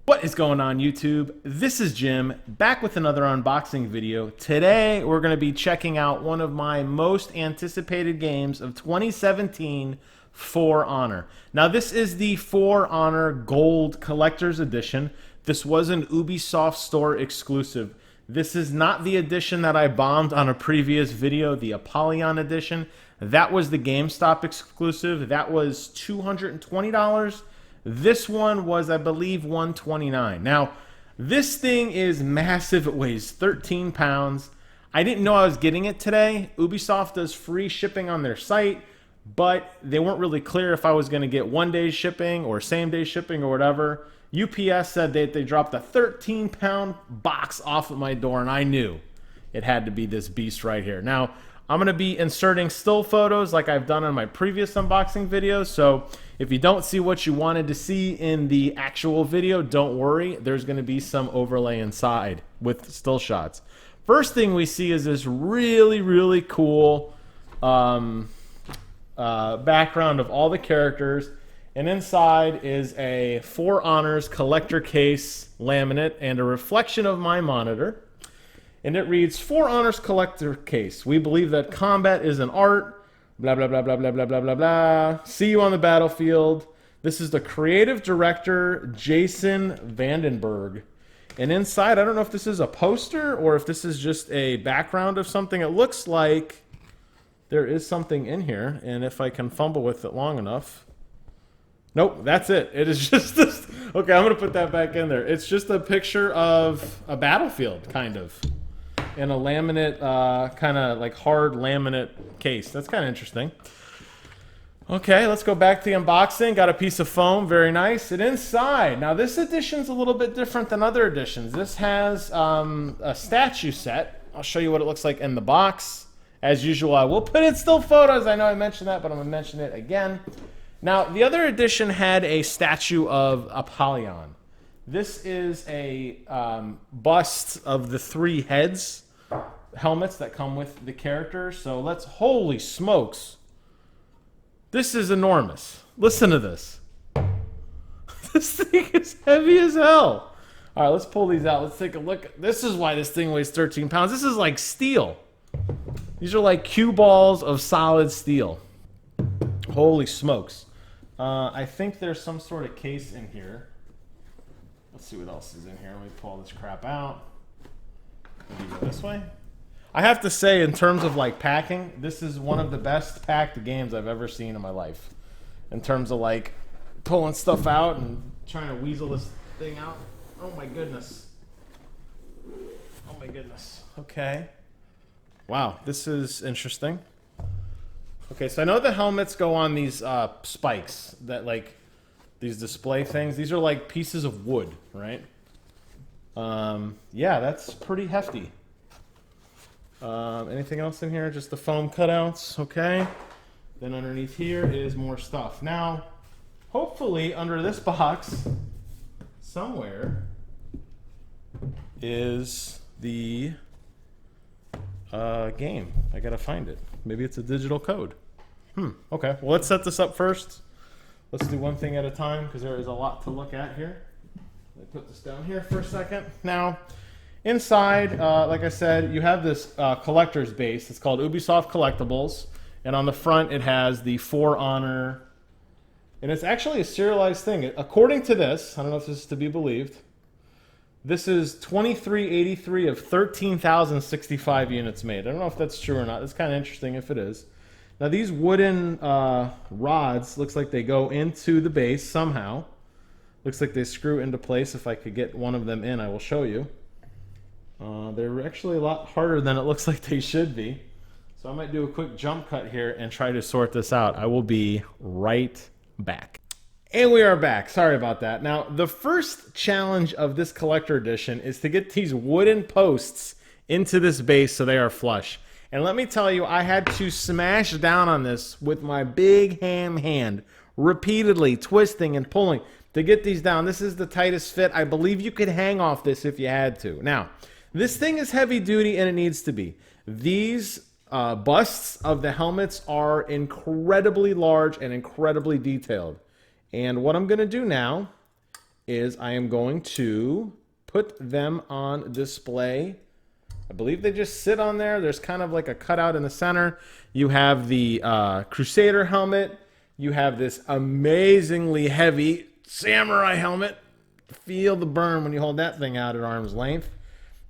What is going on, YouTube? This is Jim, back with another unboxing video. Today, we're going to be checking out one of my most anticipated games of 2017, For Honor. Now, this is the For Honor Gold Collector's Edition. This was an Ubisoft Store Exclusive. This is not the edition that I bombed on a previous video, the Apollyon Edition. That was the GameStop exclusive. That was $220. This one was, I believe, $129. Now, this thing is massive. It weighs 13 pounds. I didn't know I was getting it today. Ubisoft does free shipping on their site, but they weren't really clear if I was going to get one-day shipping or same-day shipping or whatever. UPS said that they dropped a 13-pound box off at my door, and I knew it had to be this beast right here. Now, I'm going to be inserting still photos like I've done in my previous unboxing videos, so if you don't see what you wanted to see in the actual video, don't worry. There's going to be some overlay inside with still shots. First thing we see is this really, really cool background of all the characters. And inside is a For Honors collector case laminate and a reflection of my monitor. And it reads, For Honors collector case. We believe that combat is an art. Blah, blah, blah, blah, blah, blah, blah, blah, blah. See you on the battlefield. This is the creative director, Jason Vandenberg. And inside, I don't know if this is a poster or if this is just a background of something. It looks like there is something in here. And if I can fumble with it long enough. Nope, that's it. It is just this. Okay, I'm going to put that back in there. It's just a picture of a battlefield, kind of. In a laminate, kind of like hard laminate case. That's kind of interesting. Okay, let's go back to the unboxing. Got a piece of foam, very nice. And inside, now this edition's a little bit different than other editions. This has a statue set. I'll show you what it looks like in the box. As usual, I will put in still photos. I know I mentioned that, but I'm going to mention it again. Now, the other edition had a statue of Apollyon. This is a bust of the three helmets that come with the characters. So let's, holy smokes. This is enormous. Listen to this. This thing is heavy as hell. All right, let's pull these out. Let's take a look. This is why this thing weighs 13 pounds. This is like steel. These are like cue balls of solid steel. Holy smokes. I think there's some sort of case in here. Let's see what else is in here. Let me pull this crap out. Maybe go this way. I have to say, in terms of like packing, this is one of the best packed games I've ever seen in my life. In terms of like pulling stuff out and trying to weasel this thing out. Oh my goodness. Oh my goodness. Okay. Wow, this is interesting. Okay, so I know the helmets go on these spikes that like these display things. These are like pieces of wood, right? Yeah, that's pretty hefty. Anything else in here? Just the foam cutouts, okay. Then underneath here is more stuff. Now, hopefully under this box, somewhere, is the game. I gotta find it. Maybe it's a digital code. Okay, well let's set this up first. Let's do one thing at a time because there is a lot to look at here. Let me put this down here for a second. Now, inside, like I said, you have this collector's base. It's called Ubisoft Collectibles. And on the front, it has the For Honor. And it's actually a serialized thing. According to this, I don't know if this is to be believed, this is 2383 of 13,065 units made. I don't know if that's true or not. It's kind of interesting if it is. Now, these wooden rods, looks like they go into the base somehow. Looks like they screw into place. If I could get one of them in, I will show you. They're actually a lot harder than it looks like they should be. So I might do a quick jump cut here and try to sort this out. I will be right back. And we are back. Sorry about that. Now, the first challenge of this collector edition is to get these wooden posts into this base so they are flush. And let me tell you, I had to smash down on this with my big ham hand, repeatedly twisting and pulling to get these down. This is the tightest fit. I believe you could hang off this if you had to. Now, this thing is heavy duty and it needs to be. These busts of the helmets are incredibly large and incredibly detailed. And what I'm going to do now is I am going to put them on display. I believe they just sit on there. There's kind of like a cutout in the center. You have the Crusader helmet. You have this amazingly heavy samurai helmet. Feel the burn when you hold that thing out at arm's length.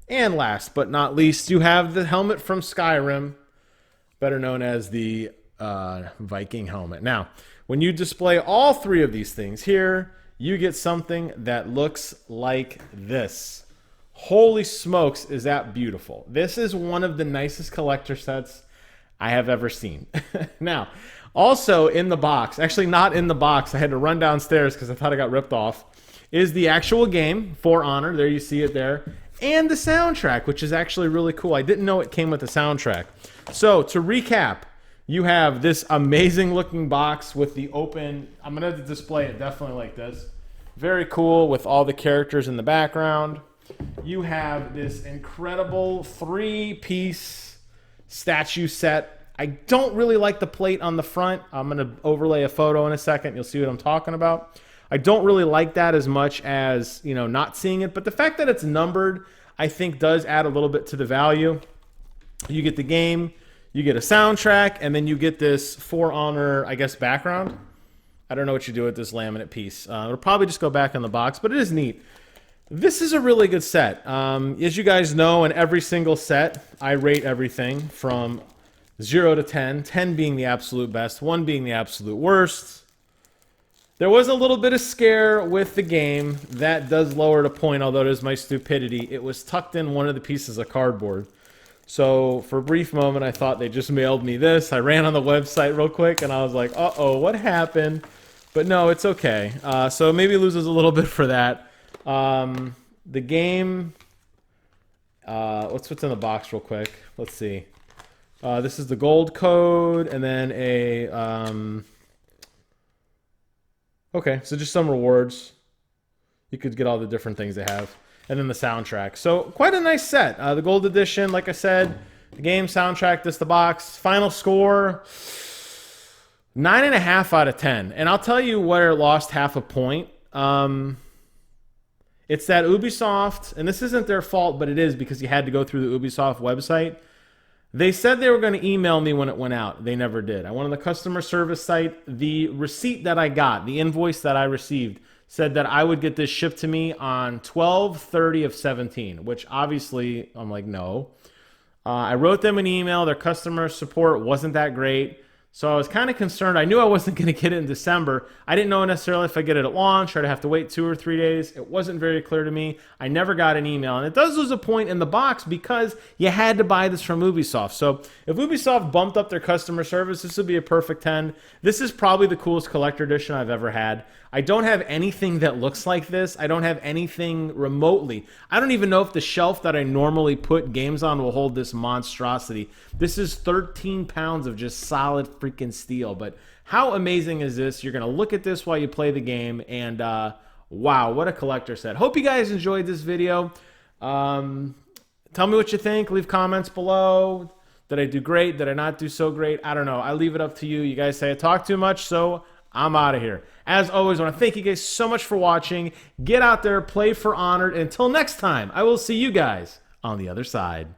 And last but not least, you have the helmet from Skyrim, better known as the Viking helmet. Now, when you display all three of these things here, you get something that looks like this. Holy smokes, is that beautiful. This is one of the nicest collector sets I have ever seen. Now, also in the box, actually not in the box, I had to run downstairs because I thought I got ripped off, is the actual game, For Honor. There you see it there. And the soundtrack, which is actually really cool. I didn't know it came with the soundtrack. So, to recap, you have this amazing looking box with the open, I'm going to display it definitely like this. Very cool with all the characters in the background. You have this incredible 3-piece statue set. I don't really like the plate on the front. I'm going to overlay a photo in a second. You'll see what I'm talking about. I don't really like that as much as, you know, not seeing it. But the fact that it's numbered, I think, does add a little bit to the value. You get the game, you get a soundtrack, and then you get this For Honor, I guess, background. I don't know what you do with this laminate piece. It'll probably just go back in the box, but it is neat. This is a really good set. As you guys know, in every single set, I rate everything from 0 to 10, 10 being the absolute best, 1 being the absolute worst. There was a little bit of scare with the game. That does lower the point, although it is my stupidity. It was tucked in one of the pieces of cardboard. So for a brief moment, I thought they just mailed me this. I ran on the website real quick, and I was like, uh-oh, what happened? But no, it's okay. So maybe loses a little bit for that. The game, what's in the box real quick? Let's see. This is the gold code, and then a, okay, so just some rewards. You could get all the different things they have. And then the soundtrack. So quite a nice set. The gold edition, like I said, the game, soundtrack, this the box. Final score, 9.5 out of 10. And I'll tell you where it lost half a point. It's that Ubisoft, and this isn't their fault, but it is because you had to go through the Ubisoft website. They said they were going to email me when it went out. They never did. I went on the customer service site. The receipt that I got, the invoice that I received, said that I would get this shipped to me on 12/30 of 17, which obviously I'm like, no. I wrote them an email. Their customer support wasn't that great. So I was kind of concerned. I knew I wasn't going to get it in December. I didn't know necessarily if I get it at launch or I'd have to wait 2 or 3 days. It wasn't very clear to me. I never got an email. And it does lose a point in the box because you had to buy this from Ubisoft. So if Ubisoft bumped up their customer service, this would be a perfect 10. This is probably the coolest collector edition I've ever had. I don't have anything that looks like this. I don't have anything remotely. I don't even know if the shelf that I normally put games on will hold this monstrosity. This is 13 pounds of just solid freaking steel. But how amazing is this? You're going to look at this while you play the game, and wow, what a collector set. Hope you guys enjoyed this video. Tell me what you think. Leave comments below. Did I do great? Did I not do so great? I don't know. I leave it up to you. You guys say I talk too much, so I'm out of here. As always, I want to thank you guys so much for watching. Get out there, play For Honor. Until next time, I will see you guys on the other side.